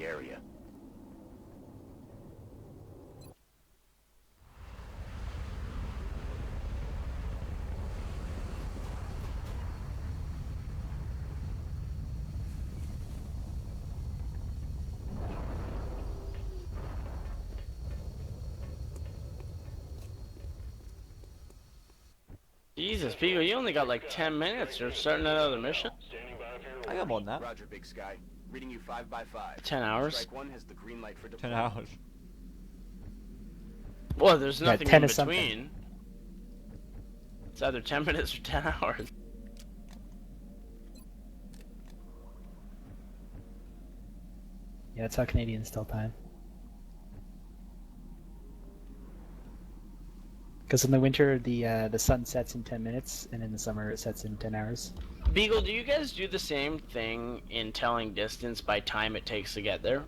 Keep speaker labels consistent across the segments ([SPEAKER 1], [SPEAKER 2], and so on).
[SPEAKER 1] the area.
[SPEAKER 2] Jesus, Beagle, you only got like 10 minutes. You're starting another mission?
[SPEAKER 3] I got more than that.
[SPEAKER 1] Roger, Big Sky. Reading you 5 by 5.
[SPEAKER 2] 10 hours?
[SPEAKER 1] Strike 1 has the green light for
[SPEAKER 3] 10
[SPEAKER 1] deployment.
[SPEAKER 3] hours.
[SPEAKER 2] Well, there's nothing
[SPEAKER 4] 10
[SPEAKER 2] in
[SPEAKER 4] is something.
[SPEAKER 2] between. It's either 10 minutes or 10 hours.
[SPEAKER 4] Yeah, that's how Canadians tell time. Because in the winter, the sun sets in 10 minutes, and in the summer it sets in 10 hours.
[SPEAKER 2] Beagle, do you guys do the same thing in telling distance by time it takes to get there?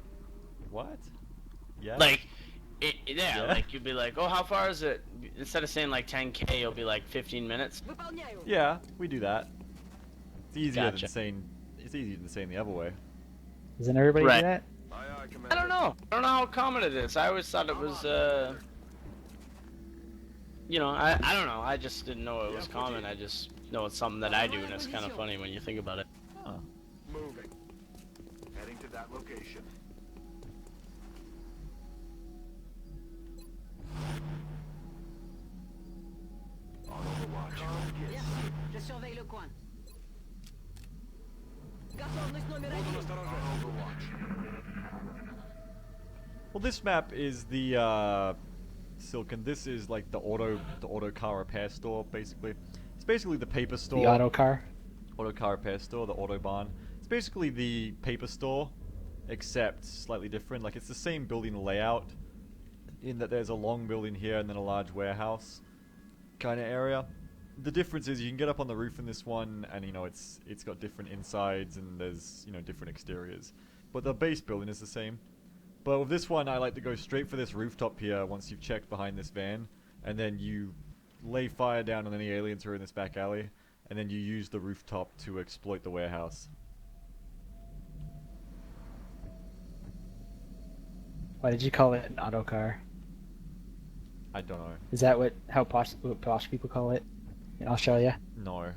[SPEAKER 3] What? Yeah.
[SPEAKER 2] Like, like you'd be like, oh, how far is it? Instead of saying like 10K, you'll be like 15 minutes.
[SPEAKER 3] Yeah, we do that. It's easier
[SPEAKER 2] Gotcha.
[SPEAKER 3] than saying. It's easier than saying the other way.
[SPEAKER 4] Doesn't everybody
[SPEAKER 2] Right.
[SPEAKER 4] do that?
[SPEAKER 2] I don't know. I don't know how common it is. I always thought it was, you know, I don't know. I just didn't know it was common. I just know it's something that I do, and it's kind of funny when you think about it.
[SPEAKER 3] Huh.
[SPEAKER 1] Moving. Heading to that location. On Overwatch.
[SPEAKER 5] Je surveille le coin. Готовность номер один.
[SPEAKER 1] On Overwatch.
[SPEAKER 3] Well, this map is the Silken. This is like the auto car repair store, basically. It's basically the paper store.
[SPEAKER 4] The auto car?
[SPEAKER 3] Auto car repair store, the Autobahn. It's basically the paper store, except slightly different. Like, it's the same building layout, in that there's a long building here and then a large warehouse kind of area. The difference is you can get up on the roof in this one, and you know it's got different insides and there's different exteriors, but the base building is the same. But with this one, I like to go straight for this rooftop here once you've checked behind this van, and then you lay fire down on any aliens who are in this back alley, and then you use the rooftop to exploit the warehouse.
[SPEAKER 4] Why did you call it an auto car?
[SPEAKER 3] I don't know.
[SPEAKER 4] Is that what posh people call it in Australia?
[SPEAKER 3] No.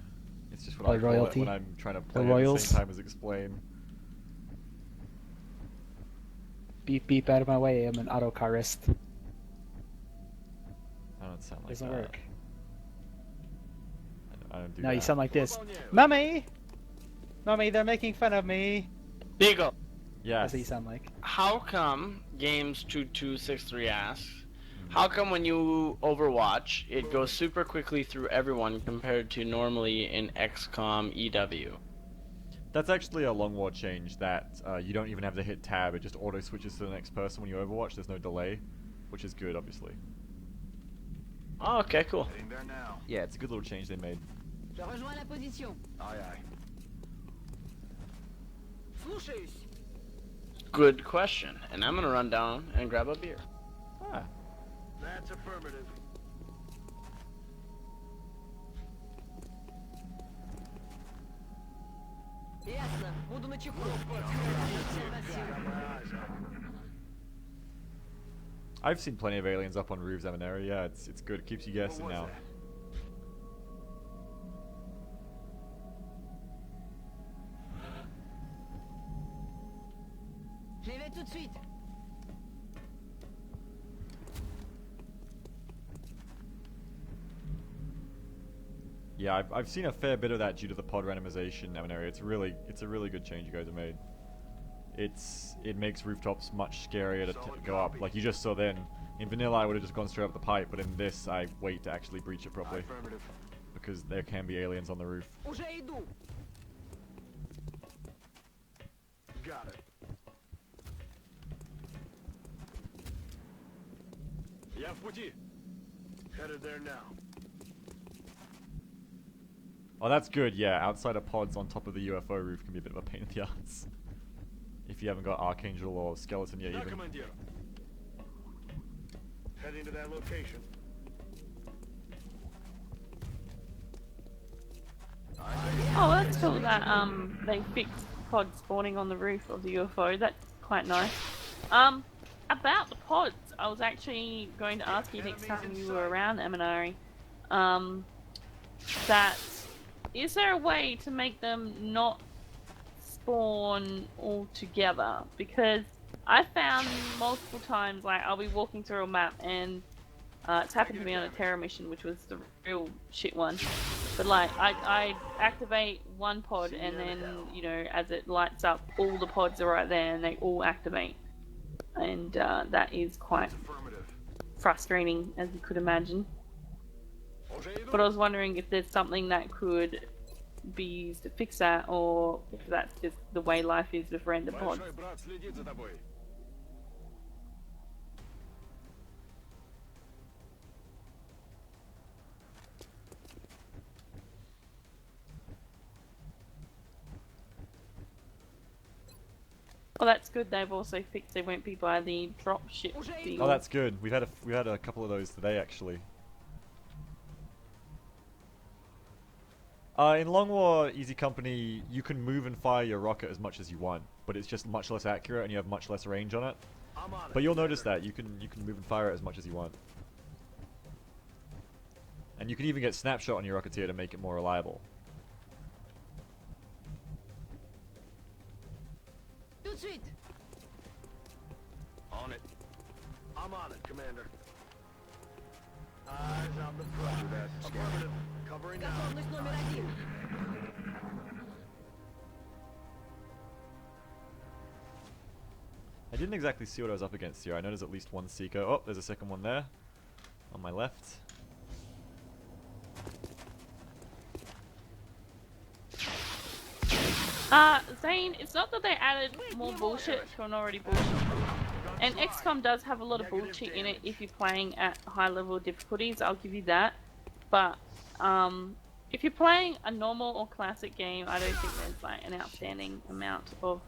[SPEAKER 3] It's just what
[SPEAKER 4] Probably
[SPEAKER 3] I call
[SPEAKER 4] royalty?
[SPEAKER 3] it when I'm trying to play
[SPEAKER 4] The
[SPEAKER 3] it at the
[SPEAKER 4] royals?
[SPEAKER 3] same time as explain.
[SPEAKER 4] Beep beep out of my way, I'm an auto carist.
[SPEAKER 3] I don't sound like
[SPEAKER 4] Doesn't
[SPEAKER 3] that.
[SPEAKER 4] work.
[SPEAKER 3] I don't do
[SPEAKER 4] No,
[SPEAKER 3] that.
[SPEAKER 4] you sound like this. Mummy! Mummy, they're making fun of me!
[SPEAKER 2] Beagle,
[SPEAKER 3] Yes.
[SPEAKER 4] That's what you sound like.
[SPEAKER 2] how come Games 2263 asks, how come when you Overwatch, it goes super quickly through everyone compared to normally in XCOM EW?
[SPEAKER 3] That's actually a long war change that you don't even have to hit tab, it just auto switches to the next person when you Overwatch, there's no delay, which is good, obviously.
[SPEAKER 2] Oh, okay, cool.
[SPEAKER 1] Heading there now.
[SPEAKER 3] Yeah, it's a good little change they made.
[SPEAKER 5] Je rejoins la position.
[SPEAKER 1] Aye, aye.
[SPEAKER 5] Слушаюсь.
[SPEAKER 2] Good question. And I'm gonna run down and grab a beer.
[SPEAKER 3] Ah,
[SPEAKER 1] That's affirmative.
[SPEAKER 5] Ясно. Буду начеку. Обсервация.
[SPEAKER 1] Got my eyes on.
[SPEAKER 3] I've seen plenty of aliens up on roofs, Emanera. Yeah, it's good. It keeps you
[SPEAKER 1] What
[SPEAKER 3] guessing
[SPEAKER 1] was
[SPEAKER 3] now.
[SPEAKER 1] that?
[SPEAKER 5] Je les vais tout de suite.
[SPEAKER 3] Yeah, I've seen a fair bit of that due to the pod randomization, Emanera. It's a really good change you guys have made. It makes rooftops much scarier to
[SPEAKER 1] Solid
[SPEAKER 3] go up.
[SPEAKER 1] copy.
[SPEAKER 3] Like you just saw then. In vanilla, I would have just gone straight up the pipe, but in this, I wait to actually breach it properly
[SPEAKER 1] Affirmative.
[SPEAKER 3] because there can be aliens on the roof.
[SPEAKER 5] Уже иду.
[SPEAKER 1] Got it. Я в пути. Headed there now.
[SPEAKER 3] Oh, that's good. Yeah, outside of pods on top of the UFO roof can be a bit of a pain in the ass. If you haven't got Archangel or Skeleton yet,
[SPEAKER 1] Да,
[SPEAKER 3] even.
[SPEAKER 1] командир. Heading to that location.
[SPEAKER 6] Oh, that's cool that they fixed pod spawning on the roof of the UFO. That quite nice. About the pods, I was actually going to ask you next time you were around Eminari, that is there a way to make them not spawn all together? Because I found multiple times, like, I'll be walking through a map and it's happened to me on a Terra mission, which was the real shit one. But like, I activate one pod and then, you know, as it lights up, all the pods are right there and they all activate. And that is quite frustrating, as you could imagine. But I was wondering if there's something that could be used to fix that, or if that's just the way life is with random pods.
[SPEAKER 1] Большой брат следит за тобой.
[SPEAKER 6] Well, that's good. They've also fixed they won't be by the dropship Beagle.
[SPEAKER 3] Oh, that's good. We had a couple of those today actually. In Long War Easy Company, you can move and fire your rocket as much as you want, but it's just much less accurate and you have much less range on it. But you'll notice that you can move and fire it as much as you want. And you can even get snapshot on your Rocketeer to make it more reliable.
[SPEAKER 5] Tout de suite.
[SPEAKER 1] On it. I'm on it, Commander. Eyes on the prize. Affirmative. Covering now.
[SPEAKER 5] Готовность номер один.
[SPEAKER 3] I didn't exactly see what I was up against here. I know there's at least one Seeker. Oh, there's a second one there. On my left.
[SPEAKER 6] Zane, it's not that they added more bullshit to an already bullshit. And XCOM does have a lot of bullshit in it if you're playing at high level difficulties, I'll give you that. But, if you're playing a normal or classic game, I don't think there's like an outstanding amount of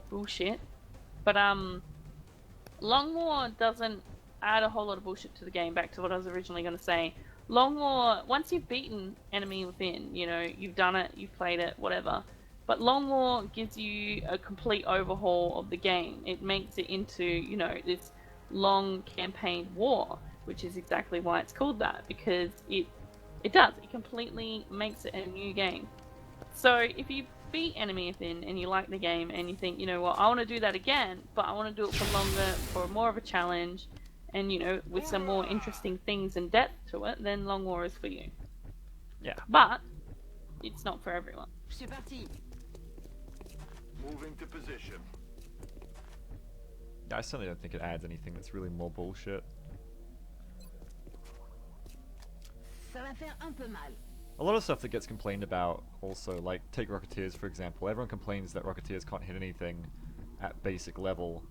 [SPEAKER 6] bullshit. But, Long War doesn't add a whole lot of bullshit to the game, back to what I was originally going to say. Long War, once you've beaten Enemy Within, you know, you've done it, you've played it, whatever. But Long War gives you a complete overhaul of the game. It makes it into, you know, this long campaign war, which is exactly why it's called that, because it does. It completely makes it a new game. So if you beat Enemy Within and you like the game and you think, you know what, I want to do that again, but I want to do it for longer, for more of a challenge, and, you know, with some more interesting things and depth to it, then Long War is for you.
[SPEAKER 3] Yeah.
[SPEAKER 6] But it's not for everyone.
[SPEAKER 5] C'est parti.
[SPEAKER 1] Moving to position.
[SPEAKER 3] Yeah, I certainly don't think it adds anything that's really more bullshit.
[SPEAKER 5] Ça va faire un peu mal.
[SPEAKER 3] A lot of stuff that gets complained about also, like, take Rocketeers for example. Everyone complains that Rocketeers can't hit anything at basic level.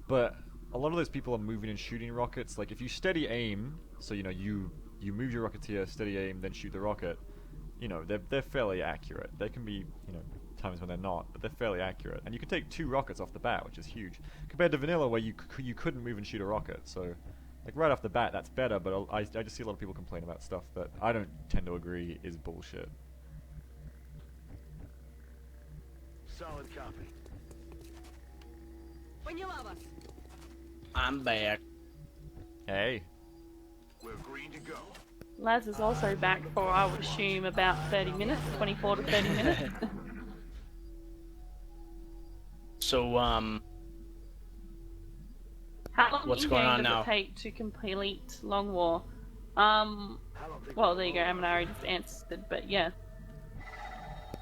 [SPEAKER 3] But a lot of those people are moving and shooting rockets. Like, if you steady aim, so, you know, you move your Rocketeer, steady aim, then shoot the rocket, you know, they're fairly accurate. They can be, you know, times when they're not, but they're fairly accurate. And you can take 2 rockets off the bat, which is huge. Compared to vanilla, where you couldn't move and shoot a rocket. So, like, right off the bat, that's better, but I just see a lot of people complain about stuff that I don't tend to agree is bullshit.
[SPEAKER 1] Solid copy.
[SPEAKER 5] Поняла вас.
[SPEAKER 2] I'm back.
[SPEAKER 3] Hey.
[SPEAKER 1] We're green to go.
[SPEAKER 6] Laz is also back for, I would assume, about 30 minutes, 24 to 30 minutes.
[SPEAKER 2] So,
[SPEAKER 6] How long
[SPEAKER 2] What's
[SPEAKER 6] in
[SPEAKER 2] going
[SPEAKER 6] game
[SPEAKER 2] on
[SPEAKER 6] does
[SPEAKER 2] now?
[SPEAKER 6] it take to complete Long War? Well, there you go, Amanari just answered, but yeah.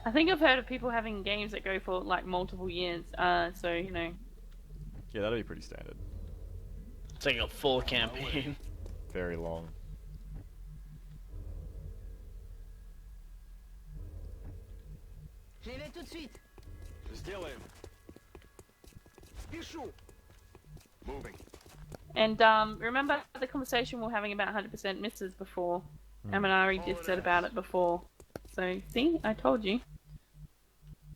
[SPEAKER 6] I think I've heard of people having games that go for, like, multiple years, so, you know.
[SPEAKER 3] Yeah, that'll be pretty standard.
[SPEAKER 2] It's like a full campaign.
[SPEAKER 3] Very long.
[SPEAKER 5] J'y vais tout de suite.
[SPEAKER 1] Still in. Спешу. Moving.
[SPEAKER 6] And, remember the conversation we were having about 100% misses before? Amanari just said about it before. So, see? I told you.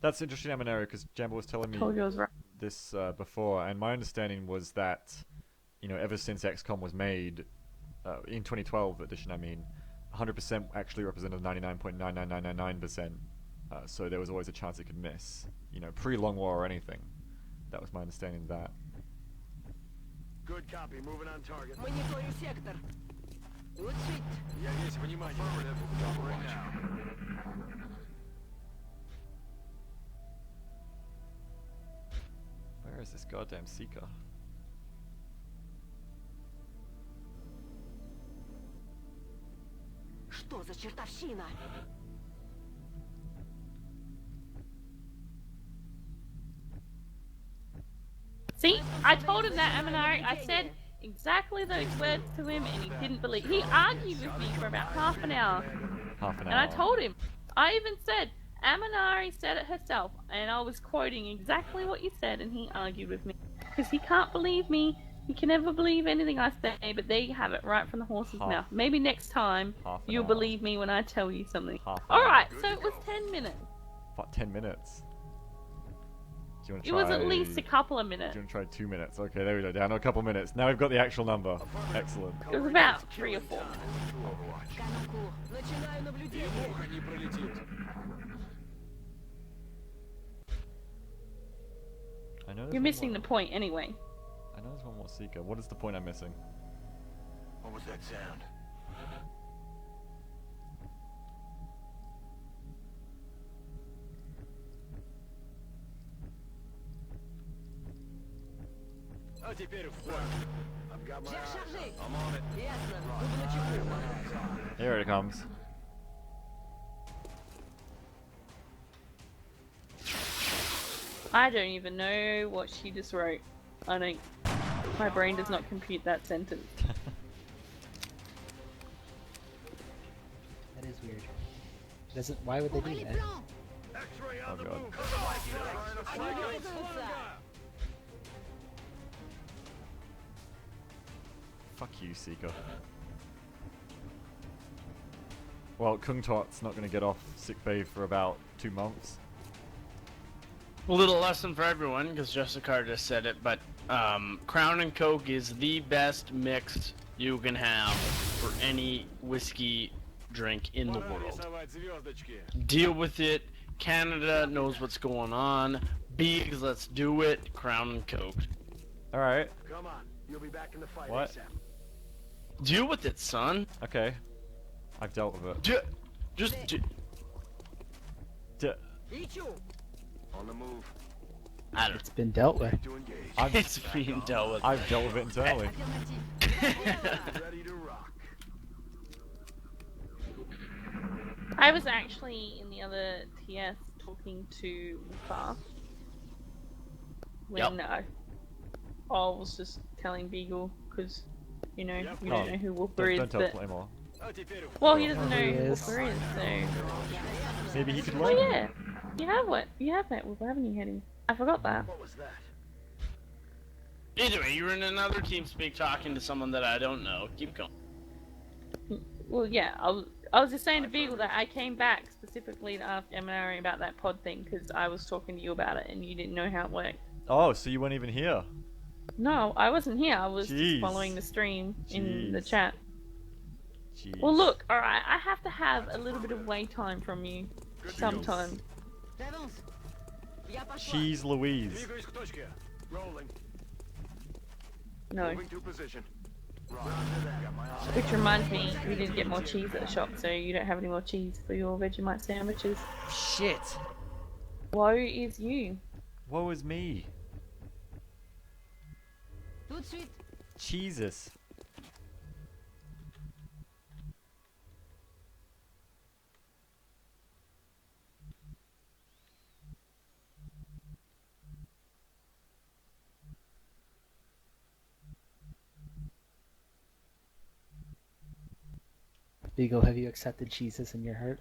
[SPEAKER 3] That's interesting, Amanera, because Jambo was telling me
[SPEAKER 6] Told you I was right.
[SPEAKER 3] this before, and my understanding was that, you know, ever since XCOM was made, in 2012 edition, I mean, 100% actually represented 99.99999%, so there was always a chance it could miss, you know, pre-Long War or anything. That was my understanding of that.
[SPEAKER 1] Good copy. Moving on target.
[SPEAKER 5] Мониторю сектор. Tout de suite.
[SPEAKER 1] Я есть внимание. Right now.
[SPEAKER 3] Where is this goddamn seeker?
[SPEAKER 5] Что за чертовщина?
[SPEAKER 6] See, I told him that, Amanari. I said exactly those words to him, and he didn't believe. He argued with me for about half an hour,
[SPEAKER 3] Half an hour.
[SPEAKER 6] and I told him. I even said, Amanari said it herself, and I was quoting exactly what you said, and he argued with me because he can't believe me. He can never believe anything I say, but there you have it, right from the horse's
[SPEAKER 3] Half-
[SPEAKER 6] mouth. Maybe next time
[SPEAKER 3] half an
[SPEAKER 6] you'll
[SPEAKER 3] hour.
[SPEAKER 6] believe me when I tell you something.
[SPEAKER 3] Half an
[SPEAKER 6] Alright,
[SPEAKER 3] hour.
[SPEAKER 6] so it was 10 minutes.
[SPEAKER 3] What, 10 minutes? Do you want to
[SPEAKER 6] It
[SPEAKER 3] try...
[SPEAKER 6] was at least a couple of minutes.
[SPEAKER 3] Do you want to try 2 minutes? Okay, there we go. Down to a couple minutes. Now we've got the actual number. Excellent.
[SPEAKER 6] It was about 3 or 4.
[SPEAKER 5] Канонкур. Начинаю наблюдение.
[SPEAKER 1] Муха не пролетит.
[SPEAKER 3] I know there's
[SPEAKER 6] You're
[SPEAKER 3] one
[SPEAKER 6] missing
[SPEAKER 3] more.
[SPEAKER 6] the point anyway.
[SPEAKER 3] I know there's one more seeker. What is the point I'm missing?
[SPEAKER 1] What was that sound? А теперь в ход. I've got my
[SPEAKER 5] Всех
[SPEAKER 1] eyes.
[SPEAKER 5] шаржей.
[SPEAKER 1] I'm on it.
[SPEAKER 5] Ясно. Буду начеку.
[SPEAKER 3] Here it comes.
[SPEAKER 6] I don't even know what she just wrote. I don't. My brain does not compute that sentence.
[SPEAKER 4] That is weird. Doesn't. Why would they do that?
[SPEAKER 1] X-ray on
[SPEAKER 3] Oh,
[SPEAKER 1] the
[SPEAKER 3] God.
[SPEAKER 1] move. Trying to
[SPEAKER 5] Они
[SPEAKER 1] flank us.
[SPEAKER 5] двигаются.
[SPEAKER 3] Fuck you, seeker. Well, Kung Tot's not going to get off sick bay for about 2 months.
[SPEAKER 2] A little lesson for everyone, because Jessica just said it, but Crown and Coke is the best mix you can have for any whiskey drink in the
[SPEAKER 1] Пора
[SPEAKER 2] world.
[SPEAKER 1] рисовать звездочки.
[SPEAKER 2] Deal with it. Canada knows what's going on. Beagle, let's do it. Crown and Coke.
[SPEAKER 3] Alright,
[SPEAKER 1] Come on. You'll be back in the fight
[SPEAKER 3] What?
[SPEAKER 1] ASAP.
[SPEAKER 2] Deal with it, son.
[SPEAKER 3] okay. I've dealt with it.
[SPEAKER 2] Just
[SPEAKER 5] Ищу.
[SPEAKER 1] On the move.
[SPEAKER 2] I don't
[SPEAKER 4] It's been dealt with.
[SPEAKER 1] To engage.
[SPEAKER 3] I've,
[SPEAKER 2] It's being dealt with.
[SPEAKER 3] I've dealt with it internally.
[SPEAKER 5] Аффирматив.
[SPEAKER 1] Ready to rock.
[SPEAKER 6] I was actually in the other TS talking to Mufa when I was just telling Beagle because you know
[SPEAKER 1] Yep.
[SPEAKER 6] we don't
[SPEAKER 3] Oh,
[SPEAKER 6] know who Whooper
[SPEAKER 3] Don't,
[SPEAKER 6] is,
[SPEAKER 3] don't tell
[SPEAKER 6] but
[SPEAKER 3] Claymore.
[SPEAKER 1] А теперь в
[SPEAKER 6] well
[SPEAKER 1] ход.
[SPEAKER 6] he doesn't know
[SPEAKER 4] He
[SPEAKER 6] who
[SPEAKER 4] is.
[SPEAKER 6] Whooper is, so
[SPEAKER 3] Maybe he could
[SPEAKER 6] oh
[SPEAKER 3] learn.
[SPEAKER 6] yeah, you have met Whooper, haven't you, Hetty? I forgot that.
[SPEAKER 1] What was that?
[SPEAKER 2] Either way, you're in another team speak talking to someone that I don't know. Keep going.
[SPEAKER 6] Well, yeah, I was just saying to Beagle that I came back specifically to ask Eminari about that pod thing because I was talking to you about it and you didn't know how it worked.
[SPEAKER 3] Oh, so you weren't even here.
[SPEAKER 6] No, I wasn't here. I was
[SPEAKER 3] Jeez.
[SPEAKER 6] just following the stream in the
[SPEAKER 3] Jeez.
[SPEAKER 6] chat.
[SPEAKER 3] Jeez.
[SPEAKER 6] Well, look, alright, I have to have a little bit of wait time from you sometimes.
[SPEAKER 5] T'avances. Я пошла.
[SPEAKER 3] Cheese Louise.
[SPEAKER 1] Двигаюсь к точке. Rolling.
[SPEAKER 6] No.
[SPEAKER 1] Moving to position. Roger that. Got my eyes.
[SPEAKER 6] Which reminds me, we didn't get more cheese at the shop, so you don't have any more cheese for your Vegemite sandwiches.
[SPEAKER 3] Shit.
[SPEAKER 6] Woe is you.
[SPEAKER 3] Woe is me.
[SPEAKER 5] Tout de suite.
[SPEAKER 3] Jesus.
[SPEAKER 4] Beagle, have you accepted Jesus in your heart?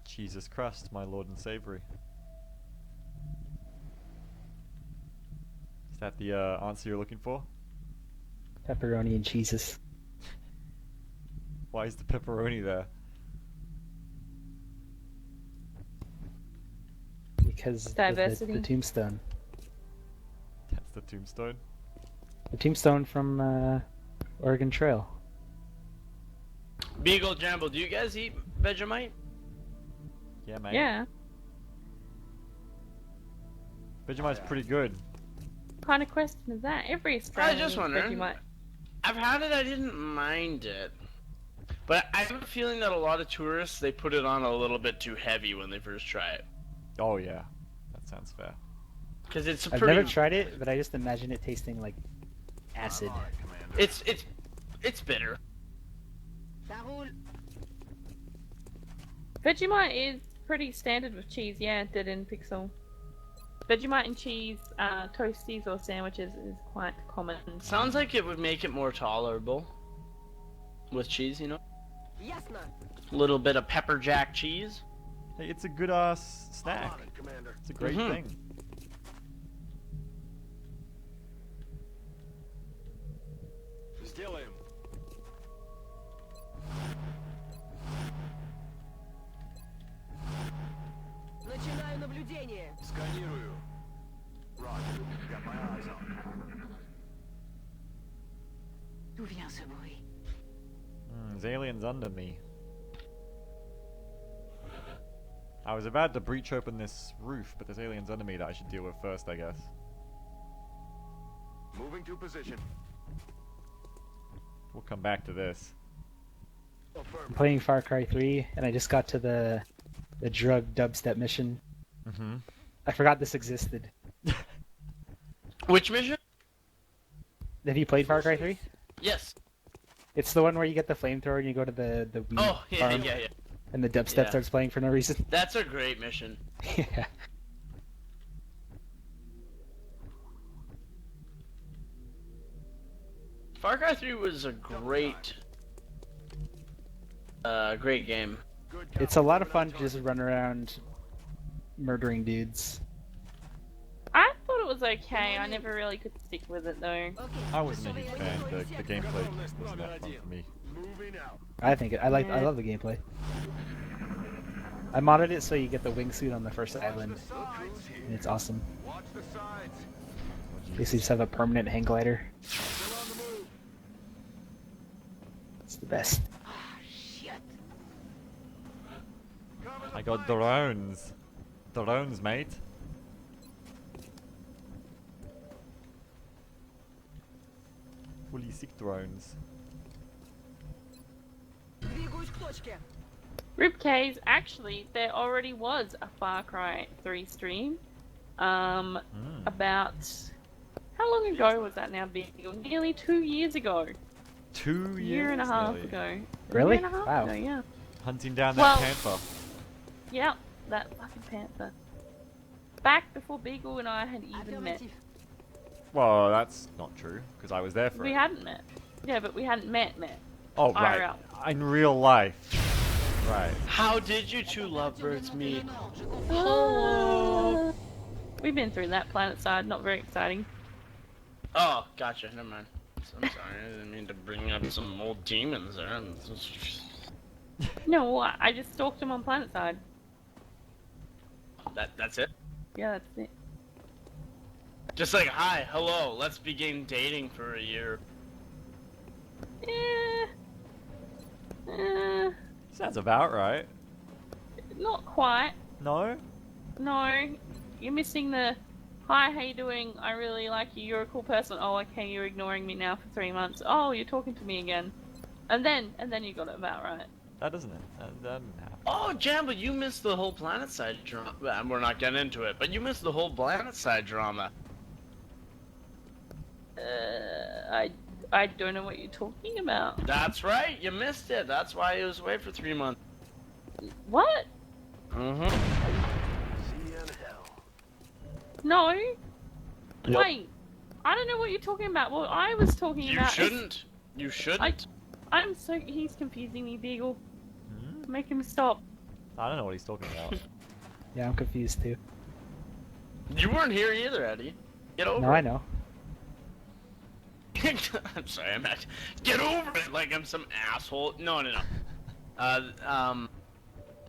[SPEAKER 3] Jesus Christ, my Lord and Savior. Is that the answer you're looking for?
[SPEAKER 4] Pepperoni and Jesus.
[SPEAKER 3] Why is the pepperoni there?
[SPEAKER 4] Because
[SPEAKER 6] Diversity.
[SPEAKER 4] The tombstone.
[SPEAKER 3] That's the tombstone.
[SPEAKER 4] The tombstone from Oregon Trail.
[SPEAKER 2] Beagle, Jambo, do you guys eat Vegemite?
[SPEAKER 3] Yeah, mate.
[SPEAKER 6] Yeah.
[SPEAKER 3] Vegemite's pretty good.
[SPEAKER 6] What kind of question is that? Every Australian
[SPEAKER 2] just
[SPEAKER 6] eats
[SPEAKER 2] wondering.
[SPEAKER 6] Vegemite.
[SPEAKER 2] I've had it, I didn't mind it. But I have a feeling that a lot of tourists, they put it on a little bit too heavy when they first try it.
[SPEAKER 3] Oh yeah, that sounds fair.
[SPEAKER 2] Because it's a
[SPEAKER 4] I've
[SPEAKER 2] pretty...
[SPEAKER 4] never tried it, but I just imagine it tasting like acid.
[SPEAKER 1] I'm on it, Commander.
[SPEAKER 2] It's bitter.
[SPEAKER 5] Ça roule.
[SPEAKER 6] Vegemite is pretty standard with cheese, yeah, dead end pixel. Vegemite and cheese, toasties or sandwiches is quite common.
[SPEAKER 2] Sounds like it would make it more tolerable. With cheese, you know?
[SPEAKER 5] Ясно.
[SPEAKER 2] A little bit of pepper jack cheese.
[SPEAKER 3] Hey, it's a good ass
[SPEAKER 1] I'm
[SPEAKER 3] snack.
[SPEAKER 1] on it, Commander.
[SPEAKER 3] It's a great
[SPEAKER 2] Mhm.
[SPEAKER 3] thing.
[SPEAKER 1] Сделаем.
[SPEAKER 5] Начинаю наблюдение.
[SPEAKER 1] Сканирую. Roger. Got my eyes on it.
[SPEAKER 5] D'où vient ce bruit?
[SPEAKER 3] There's aliens under me. I was about to breach open this roof, but there's aliens under me that I should deal with first, I guess.
[SPEAKER 1] Moving to position.
[SPEAKER 3] We'll come back to this.
[SPEAKER 4] I'm
[SPEAKER 1] Affirm.
[SPEAKER 4] playing Far Cry 3, and I just got to the drug dubstep mission.
[SPEAKER 3] Mm-hmm.
[SPEAKER 4] I forgot this existed.
[SPEAKER 2] Which mission?
[SPEAKER 4] Have you played Far Cry 3?
[SPEAKER 2] Yes.
[SPEAKER 4] It's the one where you get the flamethrower and you go to the weed
[SPEAKER 2] Oh, yeah,
[SPEAKER 4] farm,
[SPEAKER 2] yeah.
[SPEAKER 4] and the dubstep
[SPEAKER 2] Yeah.
[SPEAKER 4] starts playing for no reason.
[SPEAKER 2] That's a great mission.
[SPEAKER 4] Yeah.
[SPEAKER 2] Far Cry 3 was a great game.
[SPEAKER 1] Good
[SPEAKER 4] It's a lot of fun to just run around murdering dudes.
[SPEAKER 6] I thought it was okay, I never really could stick with it though.
[SPEAKER 5] Okay.
[SPEAKER 3] I wasn't a huge fan. The
[SPEAKER 1] Готовность
[SPEAKER 3] gameplay wasn't
[SPEAKER 1] номер
[SPEAKER 3] that fun
[SPEAKER 1] один.
[SPEAKER 3] for me.
[SPEAKER 1] Moving out.
[SPEAKER 4] I think I love the gameplay. I modded it so you get the wingsuit on the first island,
[SPEAKER 1] The sides.
[SPEAKER 4] and it's awesome.
[SPEAKER 1] Watch the sides.
[SPEAKER 4] Basically, just have a permanent hang glider.
[SPEAKER 1] Still on the move.
[SPEAKER 4] It's the best.
[SPEAKER 5] Ah, shit.
[SPEAKER 1] Cover the
[SPEAKER 3] I got
[SPEAKER 1] flanks.
[SPEAKER 3] drones. Drones, mate. Fully sick drones.
[SPEAKER 5] Двигаюсь к точке.
[SPEAKER 6] Ribcage, actually, there already was a Far Cry 3 stream. About... How long ago was that now, Beagle? Nearly 2 years ago.
[SPEAKER 3] 2 years.
[SPEAKER 6] Year and a half
[SPEAKER 3] nearly.
[SPEAKER 6] ago.
[SPEAKER 4] Really?
[SPEAKER 6] Year and a half
[SPEAKER 4] Wow.
[SPEAKER 6] ago, yeah.
[SPEAKER 3] Hunting down that
[SPEAKER 6] Well-
[SPEAKER 3] panther.
[SPEAKER 6] Yep, that fucking panther. Back before Beagle and I had even met.
[SPEAKER 5] Affirmatif.
[SPEAKER 3] Well, that's not true, because I was there for
[SPEAKER 6] We
[SPEAKER 3] it.
[SPEAKER 6] hadn't met. Yeah, but we hadn't met.
[SPEAKER 3] Oh, right.
[SPEAKER 6] IRL.
[SPEAKER 3] In real life. Right.
[SPEAKER 2] How did you two lovebirds meet?
[SPEAKER 6] We've been through that planet side, not very exciting.
[SPEAKER 2] Oh, gotcha. Never mind. I'm sorry. I didn't mean to bring up some old demons there.
[SPEAKER 6] No, I just stalked him on planet side.
[SPEAKER 2] That's it.
[SPEAKER 6] Yeah, that's it.
[SPEAKER 2] Just like, hi, hello, let's begin dating for a year.
[SPEAKER 3] Sounds about right.
[SPEAKER 6] Not quite.
[SPEAKER 3] No?
[SPEAKER 6] No, you're missing the. Hi, how you doing? I really like you. You're a cool person. Oh, okay, you're ignoring me now for 3 months. Oh, you're talking to me again. And then you got it about right.
[SPEAKER 3] That doesn't it? That didn't happen.
[SPEAKER 2] Oh, Jamba, you missed the whole PlanetSide drama. Well, we're not getting into it, but you missed the whole PlanetSide drama.
[SPEAKER 6] I don't know what you're talking about.
[SPEAKER 2] That's right, you missed it. That's why he was away for 3 months.
[SPEAKER 6] What?
[SPEAKER 2] Mm-hmm.
[SPEAKER 1] See you in hell.
[SPEAKER 6] No.
[SPEAKER 2] Yep.
[SPEAKER 6] Wait. I don't know what you're talking about. What I was talking
[SPEAKER 2] You
[SPEAKER 6] about is-
[SPEAKER 2] shouldn't. You shouldn't.
[SPEAKER 6] I'm so... He's confusing me, Beagle.
[SPEAKER 3] Hmm?
[SPEAKER 6] Make him stop.
[SPEAKER 3] I don't know what he's talking about.
[SPEAKER 4] Yeah, I'm confused too.
[SPEAKER 2] You weren't here either, Eddie. Get over
[SPEAKER 4] No,
[SPEAKER 2] it.
[SPEAKER 4] I know.
[SPEAKER 2] I'm sorry, I'm not. Get over it like I'm some asshole. No.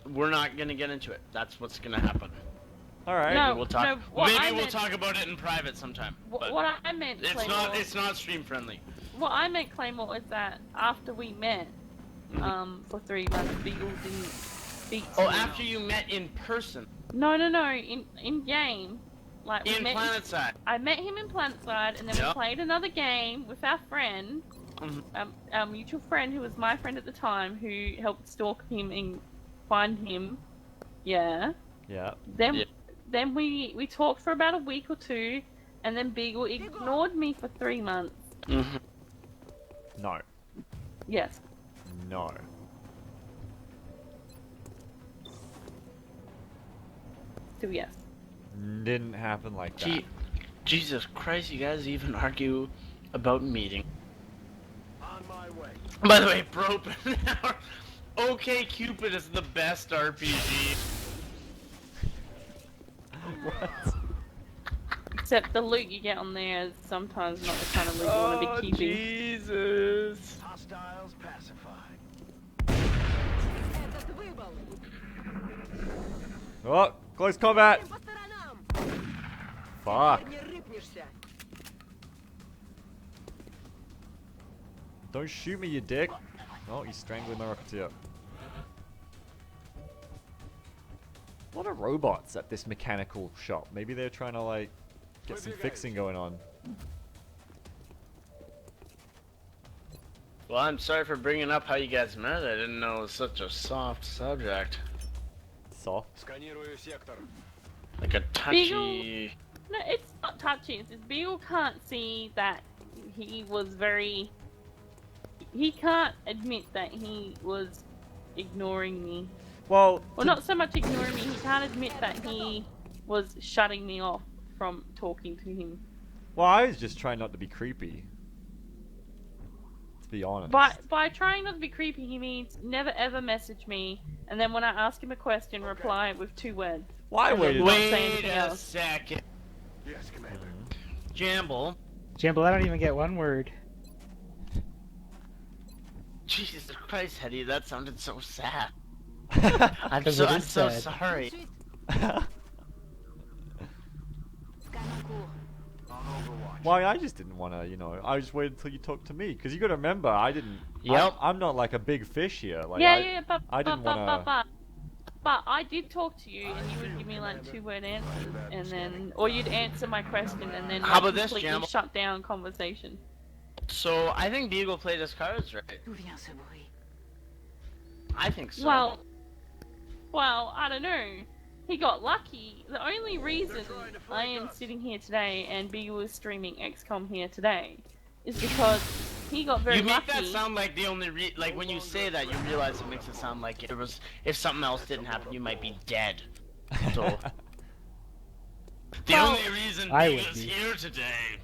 [SPEAKER 2] We're not gonna get into it. That's what's gonna happen.
[SPEAKER 3] Alright.
[SPEAKER 6] No.
[SPEAKER 2] Maybe we'll talk.
[SPEAKER 6] what I
[SPEAKER 2] Maybe we'll
[SPEAKER 6] meant-
[SPEAKER 2] talk about it in private sometime. But
[SPEAKER 6] What I meant,
[SPEAKER 2] it's
[SPEAKER 6] Claymore,
[SPEAKER 2] not. It's not stream friendly.
[SPEAKER 6] what I meant, Claymore, is that after we met,
[SPEAKER 2] Mhm.
[SPEAKER 6] for 3 months, Beagle didn't speak to
[SPEAKER 2] Oh,
[SPEAKER 6] me.
[SPEAKER 2] after you met in person.
[SPEAKER 6] No. In game, Like
[SPEAKER 2] In Planetside.
[SPEAKER 6] I met him in Planetside, and then we
[SPEAKER 2] Yep.
[SPEAKER 6] played another game with our friend, our mutual friend who was my friend at the time, who helped stalk him and find him. Yeah.
[SPEAKER 3] Yeah.
[SPEAKER 6] Then,
[SPEAKER 2] Yeah.
[SPEAKER 6] then we talked for about a week or two, and then Beagle ignored me for 3 months.
[SPEAKER 2] Mm-hmm.
[SPEAKER 3] No.
[SPEAKER 6] Yes.
[SPEAKER 3] No.
[SPEAKER 6] Still yes.
[SPEAKER 3] Didn't happen like that.
[SPEAKER 2] Jesus Christ, you guys even argue about meeting.
[SPEAKER 1] On my way.
[SPEAKER 2] By the way, bro, OK Cupid is the best RPG.
[SPEAKER 3] What?
[SPEAKER 6] Except the loot you get on there is sometimes not the kind of loot you want to be keeping.
[SPEAKER 2] Jesus.
[SPEAKER 1] Hostiles pacified.
[SPEAKER 5] Этот выбыл.
[SPEAKER 3] Oh, close combat.
[SPEAKER 5] Всем по сторонам.
[SPEAKER 3] Fuck.
[SPEAKER 5] Не рыпнешься.
[SPEAKER 3] Don't shoot me, you dick. Oh, he's strangling my rocketeer. A lot of robots at this mechanical shop. Maybe they're trying to, like, get some fixing going on.
[SPEAKER 2] Well, I'm sorry for bringing up how you guys met. I didn't know it was such a soft subject.
[SPEAKER 3] Soft.
[SPEAKER 1] Сканирую сектор.
[SPEAKER 2] Like a touchy...
[SPEAKER 6] No, it's not touchy. It's just Beagle can't see that he was very... He can't admit that he was ignoring me.
[SPEAKER 3] Well,
[SPEAKER 6] Well, not so much ignoring me. He can't admit that he was shutting me off from talking to him.
[SPEAKER 3] well, I was just trying not to be creepy. To be honest.
[SPEAKER 6] By trying not to be creepy, he means never ever message me, and then when I ask him a question, reply with 2 words.
[SPEAKER 3] Why waited?
[SPEAKER 6] Not say
[SPEAKER 2] Wait
[SPEAKER 6] anything
[SPEAKER 2] a
[SPEAKER 6] else.
[SPEAKER 2] second.
[SPEAKER 1] Yes, Commander.
[SPEAKER 2] Jamble.
[SPEAKER 4] Jamble, I don't even get one word.
[SPEAKER 2] Jesus Christ, Hetty, that sounded so sad.
[SPEAKER 3] Why?
[SPEAKER 2] I'm
[SPEAKER 4] 'Cause
[SPEAKER 2] so,
[SPEAKER 4] it
[SPEAKER 2] I'm
[SPEAKER 4] is
[SPEAKER 2] so
[SPEAKER 4] sad.
[SPEAKER 2] sorry.
[SPEAKER 5] Сканку.
[SPEAKER 1] On Overwatch.
[SPEAKER 3] I just didn't want to, you know. I just waited until you talked to me, because you got to remember, I didn't.
[SPEAKER 2] Yep.
[SPEAKER 3] I'm not like a big fish here. Like,
[SPEAKER 6] Yeah, but
[SPEAKER 3] I didn't wanna-
[SPEAKER 6] but I did talk to you, and you would give me like 2-word answers, and then or you'd answer my question, and then
[SPEAKER 2] How
[SPEAKER 6] like,
[SPEAKER 2] about this,
[SPEAKER 6] completely
[SPEAKER 2] Jamble?
[SPEAKER 6] shut down conversation.
[SPEAKER 2] So, I think Beagle played his cards right.
[SPEAKER 5] D'où vient ce bruit?
[SPEAKER 2] I think so.
[SPEAKER 6] Well, I don't know. He got lucky. The only reason I am sitting here today and Beagle is streaming XCOM here today is because he got very
[SPEAKER 2] you make
[SPEAKER 6] lucky.
[SPEAKER 2] that sound like the only like when you say that, you realize it makes it sound like if something else didn't happen, you might be dead. So the
[SPEAKER 6] Well,
[SPEAKER 2] only reason
[SPEAKER 4] I would
[SPEAKER 2] Beagle's
[SPEAKER 4] be.
[SPEAKER 2] here today,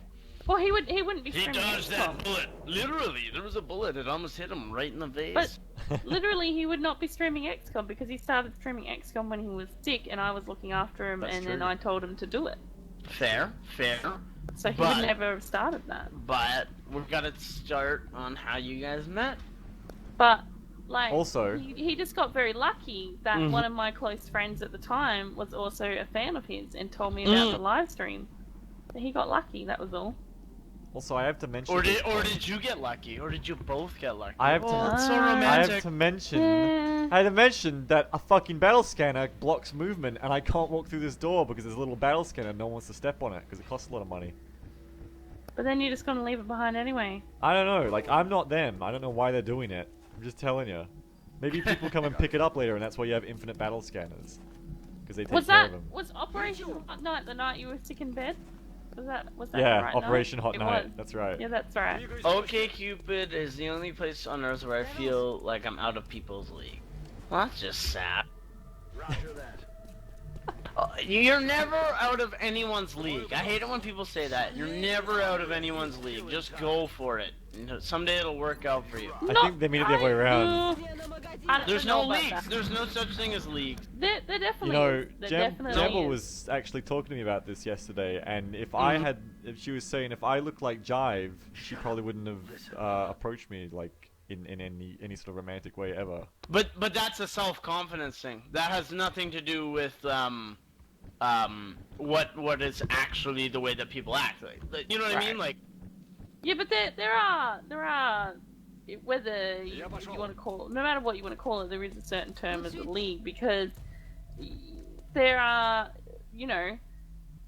[SPEAKER 6] Well, he wouldn't be
[SPEAKER 2] he
[SPEAKER 6] streaming
[SPEAKER 2] dodged
[SPEAKER 6] XCOM.
[SPEAKER 2] that bullet. Literally, there was a bullet. It almost hit him right in the face.
[SPEAKER 6] But literally, he would not be streaming XCOM because he started streaming XCOM when he was sick, and I was looking after him,
[SPEAKER 3] That's
[SPEAKER 6] and then
[SPEAKER 3] true.
[SPEAKER 6] I told him to do it.
[SPEAKER 2] Fair.
[SPEAKER 6] So he
[SPEAKER 2] But-
[SPEAKER 6] would never have started that.
[SPEAKER 2] But we're gonna start on how you guys met.
[SPEAKER 6] But like,
[SPEAKER 3] Also-
[SPEAKER 6] he just got very lucky that
[SPEAKER 2] Mhm.
[SPEAKER 6] one of my close friends at the time was also a fan of his and told me about
[SPEAKER 2] Mm.
[SPEAKER 6] the live stream. So he got lucky. That was all.
[SPEAKER 3] Also, I have to mention.
[SPEAKER 2] Or
[SPEAKER 3] this
[SPEAKER 2] did
[SPEAKER 3] point.
[SPEAKER 2] you get lucky? Or did you both get lucky?
[SPEAKER 3] I have to-
[SPEAKER 2] Oh, it's so
[SPEAKER 6] I
[SPEAKER 3] I
[SPEAKER 2] romantic.
[SPEAKER 3] have to mention.
[SPEAKER 6] Eh.
[SPEAKER 3] I had to mention that a fucking battle scanner blocks movement, and I can't walk through this door because there's a little battle scanner. And no one wants to step on it because it costs a lot of money.
[SPEAKER 6] But then you're just gonna leave it behind anyway.
[SPEAKER 3] I don't know. Like, I'm not them. I don't know why they're doing it. I'm just telling you. Maybe people come and pick it up later, and that's why you have infinite battle scanners. Because they take
[SPEAKER 6] Was
[SPEAKER 3] care
[SPEAKER 6] that
[SPEAKER 3] of them.
[SPEAKER 6] was Operation Hot Night the night you were sick in bed? Was that the
[SPEAKER 3] Yeah,
[SPEAKER 6] right
[SPEAKER 3] Operation
[SPEAKER 6] night?
[SPEAKER 3] Hot
[SPEAKER 6] It
[SPEAKER 3] Night.
[SPEAKER 6] was.
[SPEAKER 3] That's right.
[SPEAKER 6] Yeah, that's right.
[SPEAKER 2] OK Cupid is the only place on Earth where I feel like I'm out of people's league. Well, that's just sad.
[SPEAKER 1] Roger that.
[SPEAKER 2] You're never out of anyone's league. I hate it when people say that. You're never out of anyone's league. Just go for it. Someday it'll work out for you.
[SPEAKER 3] I think they mean it the other way around.
[SPEAKER 5] Все на магазин.
[SPEAKER 6] I don't
[SPEAKER 2] There's
[SPEAKER 6] know
[SPEAKER 2] no
[SPEAKER 6] about
[SPEAKER 2] leagues.
[SPEAKER 6] that.
[SPEAKER 2] There's no such thing as leagues.
[SPEAKER 6] There definitely
[SPEAKER 3] You know,
[SPEAKER 6] is. There definitely
[SPEAKER 3] Jamble
[SPEAKER 6] is.
[SPEAKER 3] was actually talking to me about this yesterday, and if
[SPEAKER 2] Mhm.
[SPEAKER 3] if she was saying if I looked like Jive, she probably wouldn't have approached me like in any sort of romantic way ever.
[SPEAKER 2] But that's a self-confidence thing. That has nothing to do with what is actually the way that people act. Like, you know what I mean? Like,
[SPEAKER 6] Yeah, but there are whether you want to call no matter what you want to call it, there is a certain term as a league because there are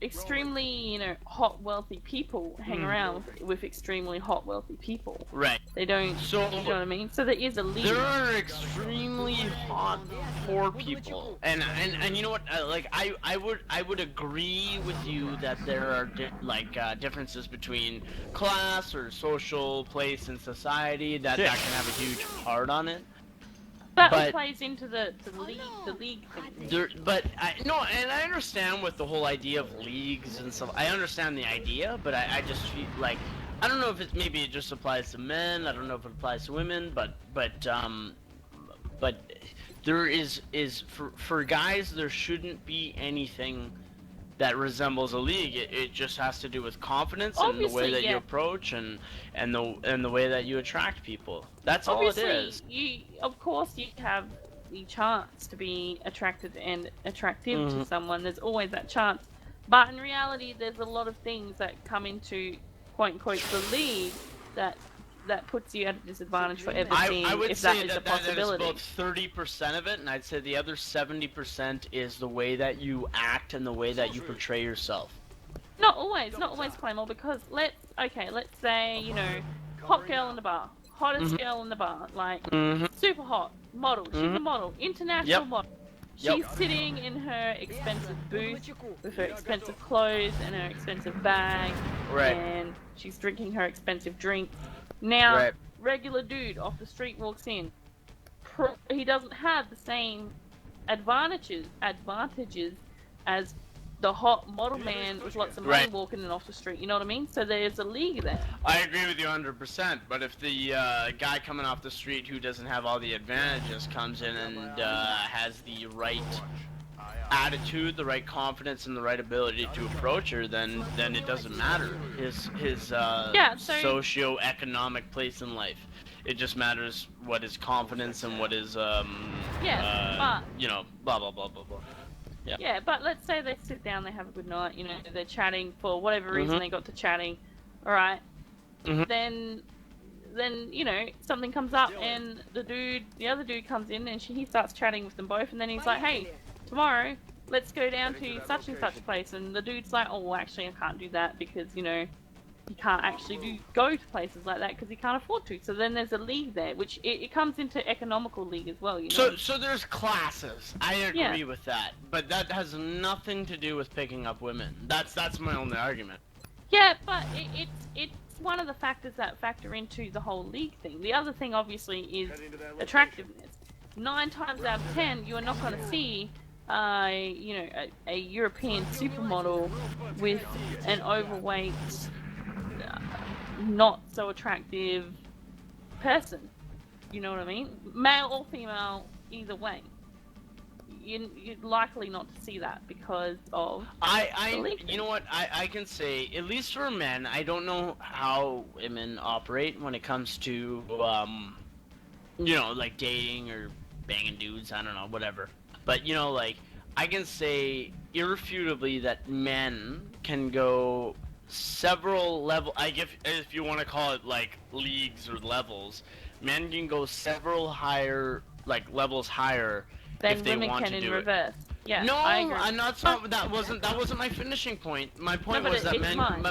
[SPEAKER 6] extremely, hot, wealthy people hang around with extremely hot, wealthy people.
[SPEAKER 2] Right.
[SPEAKER 6] They don't,
[SPEAKER 2] So
[SPEAKER 6] you know what I mean? So there is a league.
[SPEAKER 2] there are extremely hot poor people, and you know what? I would agree with you that there are differences between class or social place in society that can have a huge part on it.
[SPEAKER 6] That
[SPEAKER 2] but-
[SPEAKER 6] plays into the league thing.
[SPEAKER 2] But I understand with the whole idea of leagues and stuff. I understand the idea, but I just feel like I don't know if maybe it just applies to men. I don't know if it applies to women, but there is for guys there shouldn't be anything that resembles a league. It just has to do with confidence and the way
[SPEAKER 6] Obviously,
[SPEAKER 2] that you
[SPEAKER 6] yeah.
[SPEAKER 2] approach and the way that you attract people. That's
[SPEAKER 6] Obviously,
[SPEAKER 2] all it is.
[SPEAKER 6] of course, you have the chance to be attracted and attractive to someone. There's always that chance. But in reality, there's a lot of things that come into quote unquote the league that puts you at a disadvantage for ever seeing
[SPEAKER 2] I would
[SPEAKER 6] if
[SPEAKER 2] say
[SPEAKER 6] that is a
[SPEAKER 2] that is
[SPEAKER 6] possibility.
[SPEAKER 2] about 30% of it, and I'd say the other 70% is the way that you act and the way that you portray yourself.
[SPEAKER 6] Not always, Claymore, because let's say, hot girl in the bar, hottest girl in the bar, like super hot model. She's a model, international model.
[SPEAKER 2] Yep.
[SPEAKER 6] She's sitting in her expensive booth with her expensive clothes and her expensive bag,
[SPEAKER 2] Right.
[SPEAKER 6] and she's drinking her expensive drink. Now,
[SPEAKER 2] Right.
[SPEAKER 6] regular dude off the street walks in. He doesn't have the same advantages as the hot model man with lots of money
[SPEAKER 2] Right.
[SPEAKER 6] walking in off the street. You know what I mean? So there's a league there.
[SPEAKER 2] I agree with you 100%, but if the guy coming off the street who doesn't have all the advantages comes in and has the right attitude, the right confidence, and the right ability to approach her, then it doesn't matter his socio-economic place in life. It just matters what his confidence and what his blah blah blah blah blah.
[SPEAKER 6] Yeah, but let's say they sit down, they have a good night, they're chatting for whatever reason they got to chatting, alright? Then something comes up and the other dude comes in and he starts chatting with them both, and then he's like, hey, tomorrow, let's go down to such and such place, and the dude's like, oh, well, actually I can't do that because, he can't actually go to places like that because he can't afford to. So then there's a league there, which it comes into economical league as well,
[SPEAKER 2] So there's classes. I agree with that, but that has nothing to do with picking up women. That's my only argument.
[SPEAKER 6] Yeah, but it's one of the factors that factor into the whole league thing. The other thing, obviously, is attractiveness. 9 times out of 10, you are not going to see a European supermodel with an overweight, not so attractive person. You know what I mean? Male or female, either way. You're likely not to see that because of
[SPEAKER 2] you know what, I can say, at least for men, I don't know how women operate when it comes to like dating or banging dudes, I don't know, whatever. But I can say irrefutably that men can go several if you want to call it like leagues or levels, men can go several higher levels higher
[SPEAKER 6] then
[SPEAKER 2] if they
[SPEAKER 6] women
[SPEAKER 2] want
[SPEAKER 6] can
[SPEAKER 2] to
[SPEAKER 6] in
[SPEAKER 2] do
[SPEAKER 6] reverse.
[SPEAKER 2] it.
[SPEAKER 6] Yeah,
[SPEAKER 2] No,
[SPEAKER 6] I agree.
[SPEAKER 2] I'm not. That wasn't my finishing point. My point
[SPEAKER 6] No, but
[SPEAKER 2] was that
[SPEAKER 6] it's
[SPEAKER 2] men.
[SPEAKER 6] mine.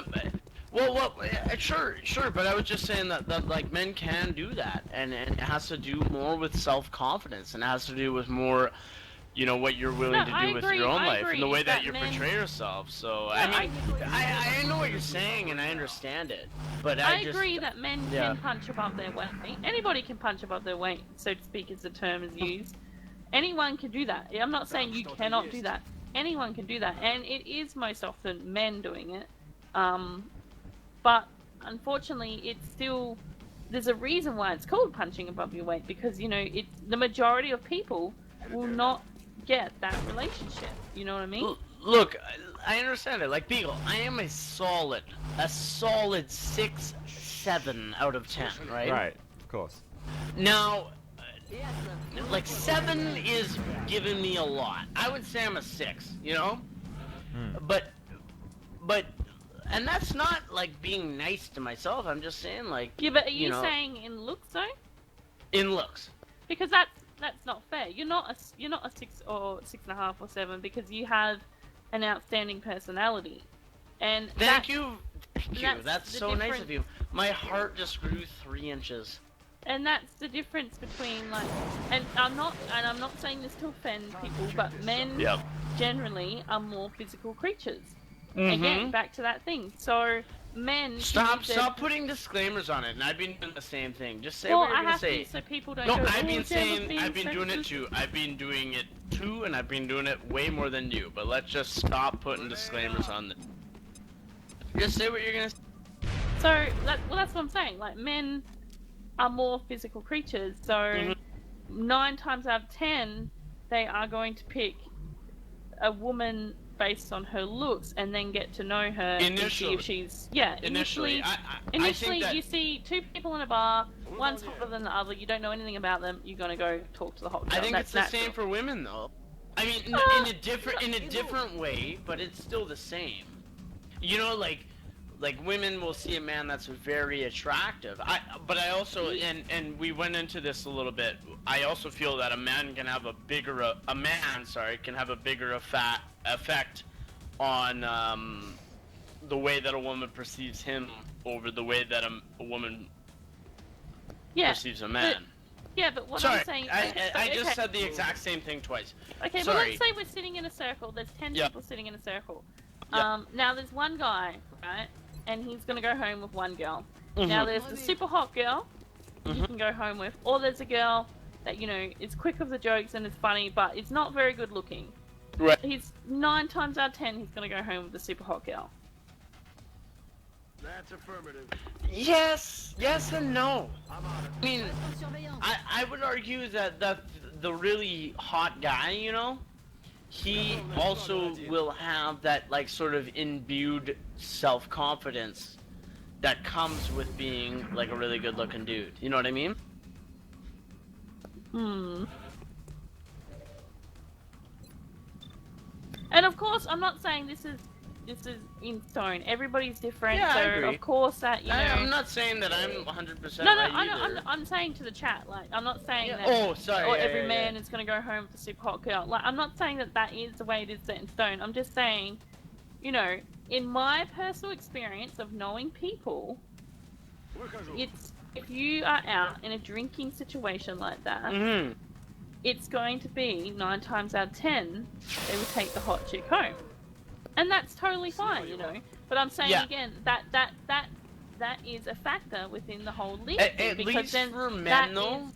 [SPEAKER 2] Sure, but I was just saying that like men can do that, and it has to do more with self-confidence, and it has to do with more, what you're willing to do with your own life and the way that you portray yourself. So I know what you're saying, and I understand it, but
[SPEAKER 6] I agree that men can punch above their weight. Anybody can punch above their weight, so to speak, as the term is used. Anyone can do that. I'm not saying you cannot do that. Anyone can do that, and it is most often men doing it. But unfortunately, it's still, there's a reason why it's called punching above your weight, because the majority of people will not get that relationship. You know what I mean?
[SPEAKER 2] Look, I understand it. Like Beagle, I am a solid 6, 7 out of 10, right?
[SPEAKER 3] Right, of course.
[SPEAKER 2] Now, 7 is giving me a lot. I would say I'm a 6, But and that's not like being nice to myself. I'm just saying
[SPEAKER 6] Yeah, but are you saying in looks though?
[SPEAKER 2] In looks.
[SPEAKER 6] Because that's not fair. You're not a 6 or 6.5 or 7 because you have an outstanding personality. And
[SPEAKER 2] Thank you.
[SPEAKER 6] that's
[SPEAKER 2] That's
[SPEAKER 6] the
[SPEAKER 2] so nice
[SPEAKER 6] difference.
[SPEAKER 2] of you. My heart just grew 3 inches.
[SPEAKER 6] And that's the difference between like, and I'm not saying this to offend people, but men
[SPEAKER 2] Yep.
[SPEAKER 6] generally are more physical creatures.
[SPEAKER 2] Mm-hmm.
[SPEAKER 6] Again, back to that thing. So men
[SPEAKER 2] Stop
[SPEAKER 6] use their-
[SPEAKER 2] stop putting disclaimers on it, and I've been doing the same thing. Just say
[SPEAKER 6] Well,
[SPEAKER 2] what you're
[SPEAKER 6] I
[SPEAKER 2] gonna
[SPEAKER 6] have
[SPEAKER 2] say.
[SPEAKER 6] to, so people don't
[SPEAKER 2] No,
[SPEAKER 6] go.
[SPEAKER 2] I've
[SPEAKER 6] "Oh,
[SPEAKER 2] been
[SPEAKER 6] Gemma's being
[SPEAKER 2] I've been doing it
[SPEAKER 6] sexist."
[SPEAKER 2] too. I've been doing it too, and I've been doing it way more than you. But let's just stop putting disclaimers on it. Just say what you're gonna say.
[SPEAKER 6] So that's what I'm saying. Like men are more physical creatures. So
[SPEAKER 2] Mhm.
[SPEAKER 6] 9 times out of 10, they are going to pick a woman based on her looks and then get to know her and see
[SPEAKER 2] Initially.
[SPEAKER 6] if she's
[SPEAKER 2] Initially, I
[SPEAKER 6] Initially,
[SPEAKER 2] think that
[SPEAKER 6] you see 2 people in a bar, one's hotter than the other. You don't know anything about them. You're gonna go talk to the hot girl.
[SPEAKER 2] I think
[SPEAKER 6] That's
[SPEAKER 2] it's the
[SPEAKER 6] natural.
[SPEAKER 2] same for women, though. I mean, in a different way, but it's still the same. You know, like women will see a man that's very attractive. But I also, and we went into this a little bit. I also feel that a man can have a bigger effect on the way that a woman perceives him over the way that a woman
[SPEAKER 6] Yeah,
[SPEAKER 2] perceives a man.
[SPEAKER 6] but what
[SPEAKER 2] Sorry,
[SPEAKER 6] I'm saying.
[SPEAKER 2] I just
[SPEAKER 6] okay.
[SPEAKER 2] said the exact same thing twice.
[SPEAKER 6] Okay, but
[SPEAKER 2] Sorry.
[SPEAKER 6] let's say we're sitting in a circle. There's 10
[SPEAKER 2] Yep.
[SPEAKER 6] people sitting in a circle.
[SPEAKER 2] Yep.
[SPEAKER 6] Now there's one guy, right? And he's gonna go home with one girl.
[SPEAKER 2] Mhm.
[SPEAKER 6] Now there's the super hot girl you
[SPEAKER 2] Mhm.
[SPEAKER 6] can go home with, or there's a girl that is quick of the jokes and is funny, but it's not very good looking.
[SPEAKER 2] Right.
[SPEAKER 6] He's 9 times out of 10 he's gonna go home with the super hot girl.
[SPEAKER 1] That's affirmative.
[SPEAKER 2] Yes and no.
[SPEAKER 1] I'm on it.
[SPEAKER 2] I mean, I would argue that the really hot guy, he also will have that like sort of imbued self-confidence that comes with being like a really good-looking dude. You know what I mean?
[SPEAKER 6] And of course, I'm not saying this is in stone. Everybody's different,
[SPEAKER 2] Yeah, I
[SPEAKER 6] so
[SPEAKER 2] agree.
[SPEAKER 6] of course that
[SPEAKER 2] I'm not saying that I'm 100%
[SPEAKER 6] No,
[SPEAKER 2] right
[SPEAKER 6] I know,
[SPEAKER 2] either.
[SPEAKER 6] I'm saying to the chat, like, I'm not saying that.
[SPEAKER 2] Oh, sorry.
[SPEAKER 6] Or
[SPEAKER 2] yeah,
[SPEAKER 6] every
[SPEAKER 2] yeah,
[SPEAKER 6] man
[SPEAKER 2] yeah.
[SPEAKER 6] is going to go home with a super hot girl. Like, I'm not saying that is the way it is set in stone. I'm just saying, in my personal experience of knowing people, it's if you are out in a drinking situation like that,
[SPEAKER 2] Mhm.
[SPEAKER 6] it's going to be 9 times out of 10 they would take the hot chick home, and that's totally fine, But I'm saying
[SPEAKER 2] Yeah.
[SPEAKER 6] again that is a factor within the whole league
[SPEAKER 2] At
[SPEAKER 6] because
[SPEAKER 2] least
[SPEAKER 6] then
[SPEAKER 2] for men,
[SPEAKER 6] that
[SPEAKER 2] though.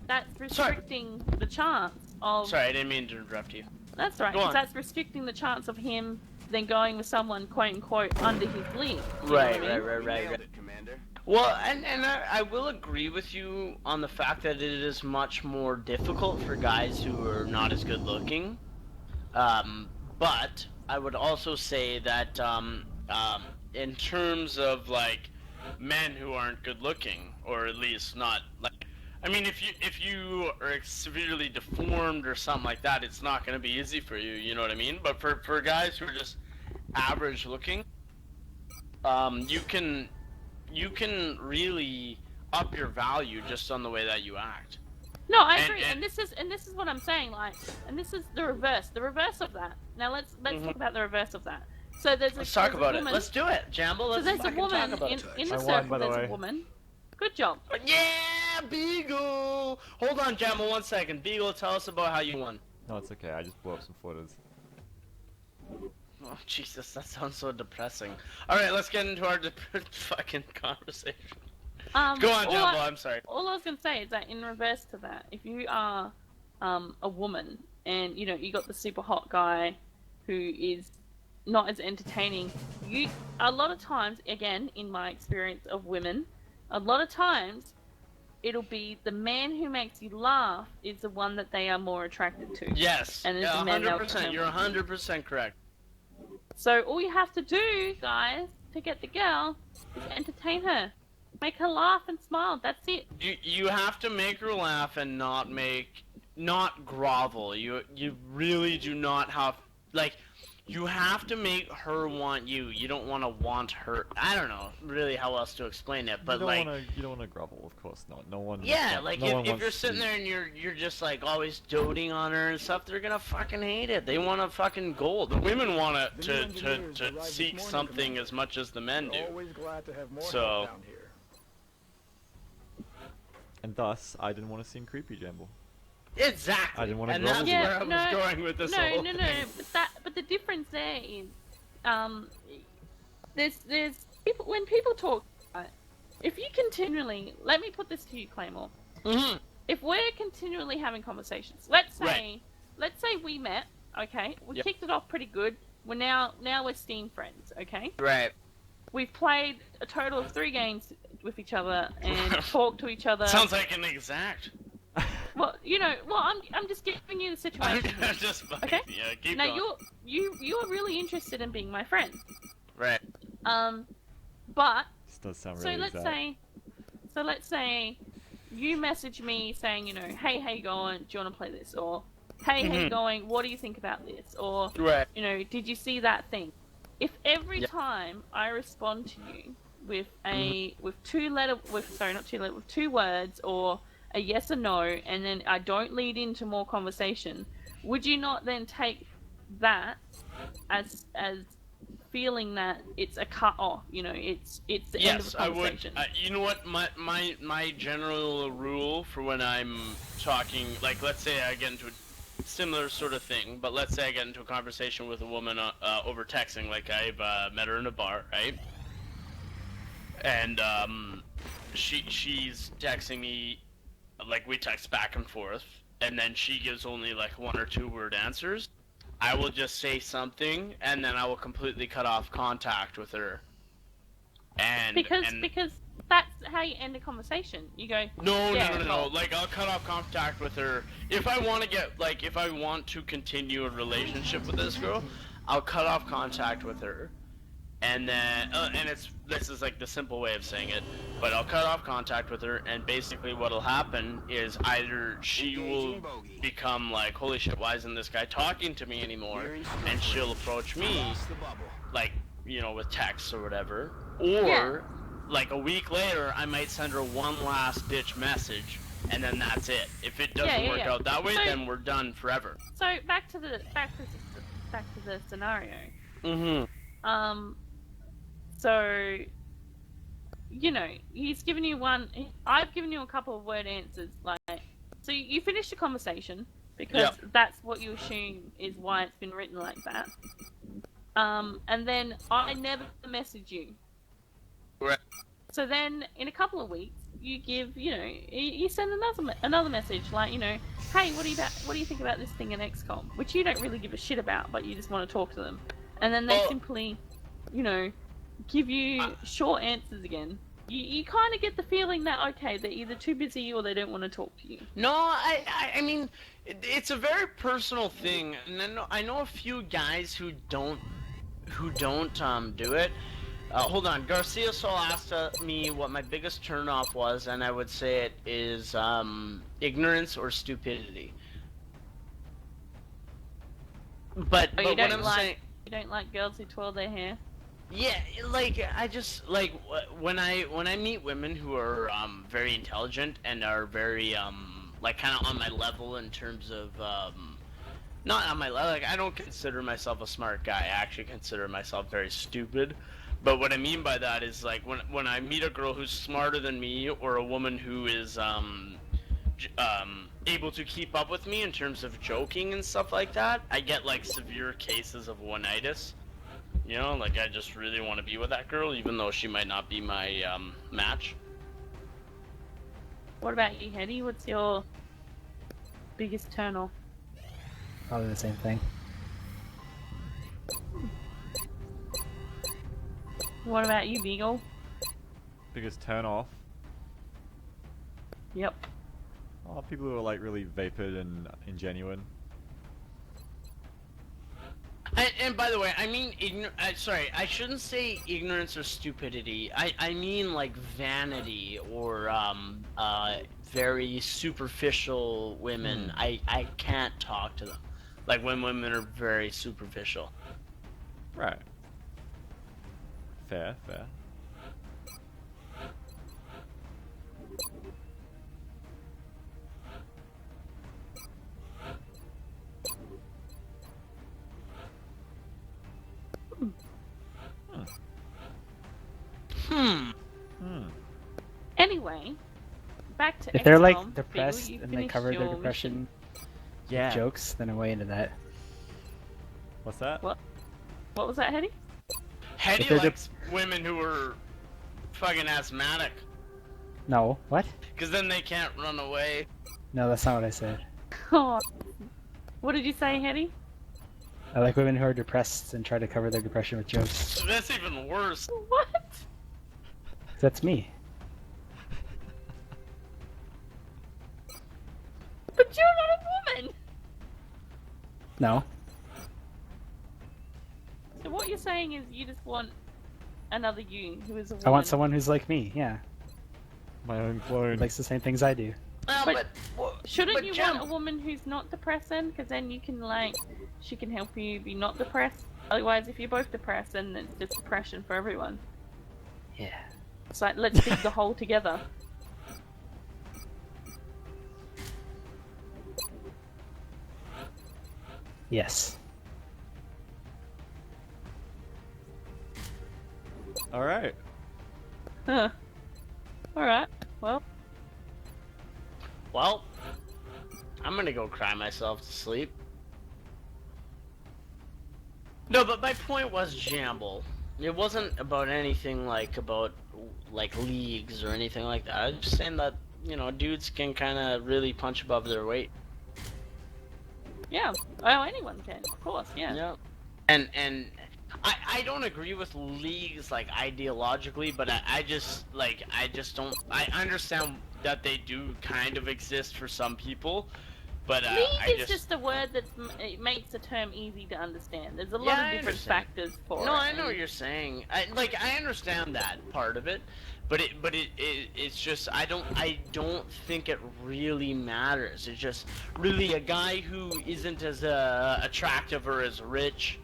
[SPEAKER 6] that's restricting the chance of.
[SPEAKER 2] Sorry, I didn't mean to interrupt you.
[SPEAKER 6] That's right,
[SPEAKER 2] Go
[SPEAKER 6] 'cause
[SPEAKER 2] on.
[SPEAKER 6] that's restricting the chance of him then going with someone quote unquote under his league. You know what I
[SPEAKER 2] Right,
[SPEAKER 6] mean?
[SPEAKER 1] Nailed it, Commander.
[SPEAKER 2] Well, and I will agree with you on the fact that it is much more difficult for guys who are not as good looking. But I would also say that in terms of like men who aren't good looking, or at least not like, I mean, if you are severely deformed or something like that, it's not going to be easy for you. You know what I mean? But for guys who are just average looking, you can really up your value just on the way that you act.
[SPEAKER 6] No, I
[SPEAKER 2] And-
[SPEAKER 6] agree, and this is what I'm saying, like, and this is the reverse of that. Now let's talk about the reverse of that. So
[SPEAKER 2] Let's talk about it. Let's do it, Jamble.
[SPEAKER 6] So
[SPEAKER 2] Let's
[SPEAKER 6] there's a
[SPEAKER 2] fucking
[SPEAKER 6] woman
[SPEAKER 2] talk about
[SPEAKER 6] in
[SPEAKER 2] it.
[SPEAKER 6] the
[SPEAKER 3] I won,
[SPEAKER 6] circle.
[SPEAKER 3] by the
[SPEAKER 6] There's
[SPEAKER 3] way.
[SPEAKER 6] a woman. Good job.
[SPEAKER 2] Yeah, Beagle. Hold on, Jamble. 1 second. Beagle, tell us about how you won.
[SPEAKER 3] No, it's okay. I just blew up some footers.
[SPEAKER 2] Oh Jesus, that sounds so depressing. All right, let's get into our fucking conversation. Go on,
[SPEAKER 6] all
[SPEAKER 2] Jamble. I'm sorry.
[SPEAKER 6] All I was gonna say is that in reverse to that, if you are a woman and you got the super hot guy who is not as entertaining, a lot of times, again in my experience of women, a lot of times it'll be the man who makes you laugh is the one that they are more attracted to.
[SPEAKER 2] Yes.
[SPEAKER 6] And it's
[SPEAKER 2] Yeah,
[SPEAKER 6] the men they'll
[SPEAKER 2] 100%.
[SPEAKER 6] come
[SPEAKER 2] You're
[SPEAKER 6] with.
[SPEAKER 2] 100% correct.
[SPEAKER 6] So all you have to do, guys, to get the girl is entertain her. Make her laugh and smile. That's it.
[SPEAKER 2] You have to make her laugh and not grovel. You really do not have, like, you have to make her want you. You don't want to want her. I don't know really how else to explain it, but like,
[SPEAKER 3] you don't want to grovel, of course not. No one.
[SPEAKER 2] yeah, like
[SPEAKER 3] no one
[SPEAKER 2] if
[SPEAKER 3] wants
[SPEAKER 2] you're
[SPEAKER 3] to
[SPEAKER 2] sitting
[SPEAKER 3] be-
[SPEAKER 2] there and you're just like always doting on her and stuff, they're gonna fucking hate it. They want a fucking gold. The women want
[SPEAKER 1] The new
[SPEAKER 2] to
[SPEAKER 1] engineers
[SPEAKER 2] to
[SPEAKER 1] arrived this
[SPEAKER 2] seek
[SPEAKER 1] morning,
[SPEAKER 2] something
[SPEAKER 1] Commander.
[SPEAKER 2] as much as the men do.
[SPEAKER 1] Always glad to have more
[SPEAKER 2] So-
[SPEAKER 1] help down here.
[SPEAKER 3] And thus, I didn't want to sing Creepy Jamble.
[SPEAKER 2] Exactly.
[SPEAKER 3] I didn't wanna
[SPEAKER 2] and
[SPEAKER 3] grovel
[SPEAKER 2] that's
[SPEAKER 3] with
[SPEAKER 2] where I
[SPEAKER 3] you.
[SPEAKER 2] was going with this whole
[SPEAKER 6] no,
[SPEAKER 2] thing.
[SPEAKER 6] but the difference there is, there's people when people talk. If you continually, let me put this to you, Claymore.
[SPEAKER 2] Mm-hmm.
[SPEAKER 6] If we're continually having conversations, let's say
[SPEAKER 2] Right.
[SPEAKER 6] we met, okay, we
[SPEAKER 2] Yep.
[SPEAKER 6] kicked it off pretty good. We're now we're Steam friends, okay.
[SPEAKER 2] Right.
[SPEAKER 6] We've played a total of 3 games with each other and talked to each other.
[SPEAKER 2] Sounds like an exact.
[SPEAKER 6] Well, I'm just giving you the
[SPEAKER 2] I'm
[SPEAKER 6] situation.
[SPEAKER 2] just fucking,
[SPEAKER 6] Okay.
[SPEAKER 2] yeah, keep
[SPEAKER 6] Now
[SPEAKER 2] going.
[SPEAKER 6] you are really interested in being my friend.
[SPEAKER 2] Right.
[SPEAKER 6] But
[SPEAKER 3] This does sound
[SPEAKER 6] so
[SPEAKER 3] really
[SPEAKER 6] let's say you message me saying, hey, how you going? Do you want to play this? Or hey, how you going? What do you think about this? Or
[SPEAKER 2] Right.
[SPEAKER 6] did you see that thing? If every
[SPEAKER 2] Yep.
[SPEAKER 6] time I respond to you with with 2 words or a yes or no, and then I don't lead into more conversation, would you not then take that as feeling that it's a cut off? It's the end of
[SPEAKER 2] Yes,
[SPEAKER 6] the
[SPEAKER 2] I would.
[SPEAKER 6] conversation.
[SPEAKER 2] You know what? My general rule for when I'm talking, like, let's say I get into a similar sort of thing, but let's say I get into a conversation with a woman over texting, like I've met her in a bar, right? And she's texting me, like we text back and forth, and then she gives only like 1 or 2 word answers. I will just say something, and then I will completely cut off contact with her. And
[SPEAKER 6] because that's how you end a conversation. You go,
[SPEAKER 2] No.
[SPEAKER 6] well-
[SPEAKER 2] Like, I'll cut off contact with her if I want to if I want to continue a relationship with this girl. I'll cut off contact with her, and then this is like the simple way of saying it, but I'll cut off contact with her, and basically what'll happen is either she will become like, holy shit, why isn't this guy talking to me anymore? And she'll approach me, like, with texts or whatever, or
[SPEAKER 6] Yeah.
[SPEAKER 2] like a week later, I might send her one last ditch message, and then that's it. If it doesn't work out that way,
[SPEAKER 6] So-
[SPEAKER 2] then we're done forever.
[SPEAKER 6] So back to the scenario.
[SPEAKER 2] Mm-hmm.
[SPEAKER 6] So he's given you I've given you a couple of word answers, like, so you finish the conversation because
[SPEAKER 2] Yep.
[SPEAKER 6] that's what you assume is why it's been written like that. And then I never message you.
[SPEAKER 2] Right.
[SPEAKER 6] So then in a couple of weeks you give, you send another message like, hey, what do you think about this thing in XCOM, which you don't really give a shit about, but you just want to talk to them, and then they
[SPEAKER 2] Well-
[SPEAKER 6] simply, give you short answers again. You kind of get the feeling that, okay, they're either too busy or they don't want to talk to you.
[SPEAKER 2] No, I mean, it's a very personal thing, and I know a few guys who don't do it. Hold on, Garcia Sol asked me what my biggest turnoff was, and I would say it is ignorance or stupidity. But
[SPEAKER 6] Oh, you
[SPEAKER 2] what I'm
[SPEAKER 6] don't like
[SPEAKER 2] saying,
[SPEAKER 6] you don't like girls who twirl their hair?
[SPEAKER 2] yeah, like I just like when I meet women who are very intelligent and are very like kind of on my level in terms of not on my level. Like, I don't consider myself a smart guy. I actually consider myself very stupid. But what I mean by that is, like, when I meet a girl who's smarter than me, or a woman who is able to keep up with me in terms of joking and stuff like that, I get like severe cases of one-itis. Like, I just really want to be with that girl, even though she might not be my match.
[SPEAKER 6] What about you, Hetty? What's your biggest turn off?
[SPEAKER 4] Probably the same thing.
[SPEAKER 6] What about you, Beagle?
[SPEAKER 3] Biggest turn off.
[SPEAKER 6] Yep.
[SPEAKER 3] Oh, people who are like really vapid and ingenuine.
[SPEAKER 2] And by the way, I mean sorry, I shouldn't say ignorance or stupidity. I mean like vanity or very superficial women. I can't talk to them. Like when women are very superficial.
[SPEAKER 3] Right. Fair, fair.
[SPEAKER 2] Hmm.
[SPEAKER 3] Hmm.
[SPEAKER 6] Anyway, back to
[SPEAKER 4] If they're like
[SPEAKER 6] XCOM.
[SPEAKER 4] depressed
[SPEAKER 6] Beagle, you
[SPEAKER 4] and they
[SPEAKER 6] finished
[SPEAKER 4] cover their
[SPEAKER 6] your
[SPEAKER 4] depression
[SPEAKER 6] mission.
[SPEAKER 3] Yeah.
[SPEAKER 4] with jokes, then I'm way into that.
[SPEAKER 3] What's that?
[SPEAKER 6] What? What was that, Hetty?
[SPEAKER 2] Hetty
[SPEAKER 4] If they're
[SPEAKER 2] likes women who are fucking asthmatic,
[SPEAKER 4] No, what?
[SPEAKER 2] because then they can't run away.
[SPEAKER 4] No, that's not what I said.
[SPEAKER 6] Oh. What did you say, Hetty?
[SPEAKER 4] I like women who are depressed and try to cover their depression with jokes.
[SPEAKER 2] So that's even worse.
[SPEAKER 6] What?
[SPEAKER 4] That's me.
[SPEAKER 6] But you're not a woman!
[SPEAKER 4] No.
[SPEAKER 6] So what you're saying is you just want another you who is a woman.
[SPEAKER 4] I want someone who's like me, yeah.
[SPEAKER 3] My own clone.
[SPEAKER 4] Who likes the same things I do.
[SPEAKER 6] But shouldn't
[SPEAKER 2] but
[SPEAKER 6] you
[SPEAKER 2] Jem-
[SPEAKER 6] want a woman who's not depressed then? Because then you can, like, she can help you be not depressed. Otherwise, if you're both depressed, then it's just depression for everyone.
[SPEAKER 4] Yeah.
[SPEAKER 6] It's like, let's dig the hole together.
[SPEAKER 4] Yes.
[SPEAKER 3] Alright.
[SPEAKER 6] Huh. Alright, well.
[SPEAKER 2] Well, I'm gonna go cry myself to sleep. No, but my point was Jamble. It wasn't about anything about leagues or anything like that. I was just saying that, you know, dudes can kind of really punch above their weight.
[SPEAKER 6] Yeah. Well, anyone can, of course, yeah.
[SPEAKER 2] Yeah. And I don't agree with leagues ideologically, but I just don't. I understand that they do kind of exist for some people, but
[SPEAKER 6] League is just a word that it makes the term easy to understand. There's a lot
[SPEAKER 2] Yeah,
[SPEAKER 6] of
[SPEAKER 2] I
[SPEAKER 6] different
[SPEAKER 2] understand.
[SPEAKER 6] factors for it.
[SPEAKER 2] No, I know what
[SPEAKER 6] and-
[SPEAKER 2] you're saying. I understand that part of it, but it's just I don't think it really matters. It's just really a guy who isn't as attractive or as rich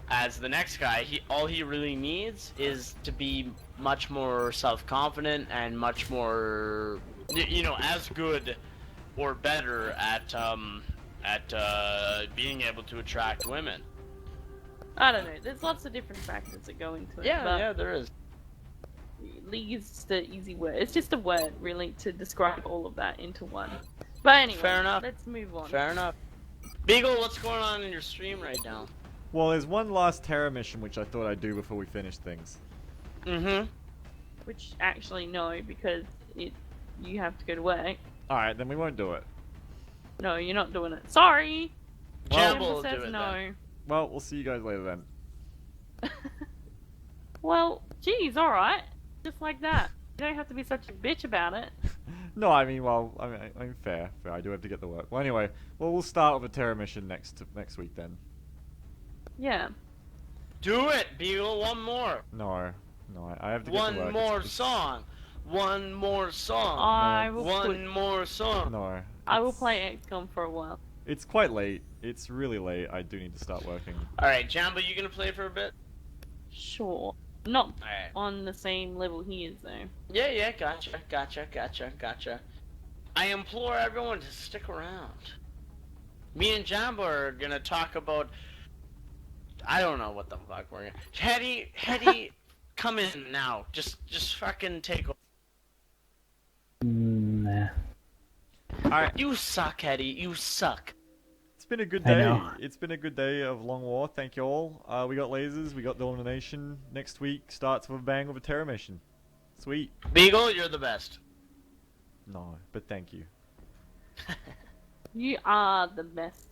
[SPEAKER 2] as the next guy. All he really needs is to be much more self-confident and much more, you know, as good or better at being able to attract women.
[SPEAKER 6] I don't know. There's lots of different factors that go into it. but
[SPEAKER 2] Yeah, there is.
[SPEAKER 6] League is just an easy word. It's just a word, really, to describe all of that into one. But anyway,
[SPEAKER 2] Fair enough.
[SPEAKER 6] let's move on.
[SPEAKER 2] Fair enough. Beagle, what's going on in your stream right now?
[SPEAKER 3] Well, there's one last Terra mission which I thought I'd do before we finish things.
[SPEAKER 2] Mm-hmm.
[SPEAKER 6] Which, actually, no, because you have to go to work.
[SPEAKER 3] Alright, then we won't do it.
[SPEAKER 6] No, you're not doing it. Sorry!
[SPEAKER 2] Jamble will
[SPEAKER 6] Simple
[SPEAKER 2] do
[SPEAKER 6] says
[SPEAKER 2] it
[SPEAKER 6] no.
[SPEAKER 2] then.
[SPEAKER 3] Well, we'll see you guys later then.
[SPEAKER 6] Well, geez, alright. Just like that. You don't have to be such a bitch about it.
[SPEAKER 3] No, I mean, well, I mean, fair. I do have to get to work. Well, anyway, we'll start with a Terra mission next week then.
[SPEAKER 6] Yeah.
[SPEAKER 2] Do it, Beagle. One more.
[SPEAKER 3] No, I have to get to work.
[SPEAKER 2] One more song. One more song.
[SPEAKER 6] I will
[SPEAKER 2] One more song.
[SPEAKER 3] No.
[SPEAKER 6] I will
[SPEAKER 3] it's-
[SPEAKER 6] play XCOM for a while.
[SPEAKER 3] It's quite late. It's really late. I do need to start working.
[SPEAKER 2] All right, Jambo, you gonna play for a bit?
[SPEAKER 6] Sure. Not
[SPEAKER 2] Alright.
[SPEAKER 6] on the same level he is, though.
[SPEAKER 2] Yeah, gotcha. I implore everyone to stick around. Me and Jambo are gonna talk about. I don't know what the fuck we're gonna. Hetty, come in now. Just fucking take.
[SPEAKER 4] Nah.
[SPEAKER 3] Alright.
[SPEAKER 2] You suck, Hetty. You suck.
[SPEAKER 3] It's been a good
[SPEAKER 4] I
[SPEAKER 3] day.
[SPEAKER 4] know.
[SPEAKER 3] It's been a good day of Long War. Thank you all. We got lasers. We got Domination. Next week starts with a bang with a Terra mission. Sweet.
[SPEAKER 2] Beagle, you're the best.
[SPEAKER 3] No, but thank you.
[SPEAKER 6] You are the best.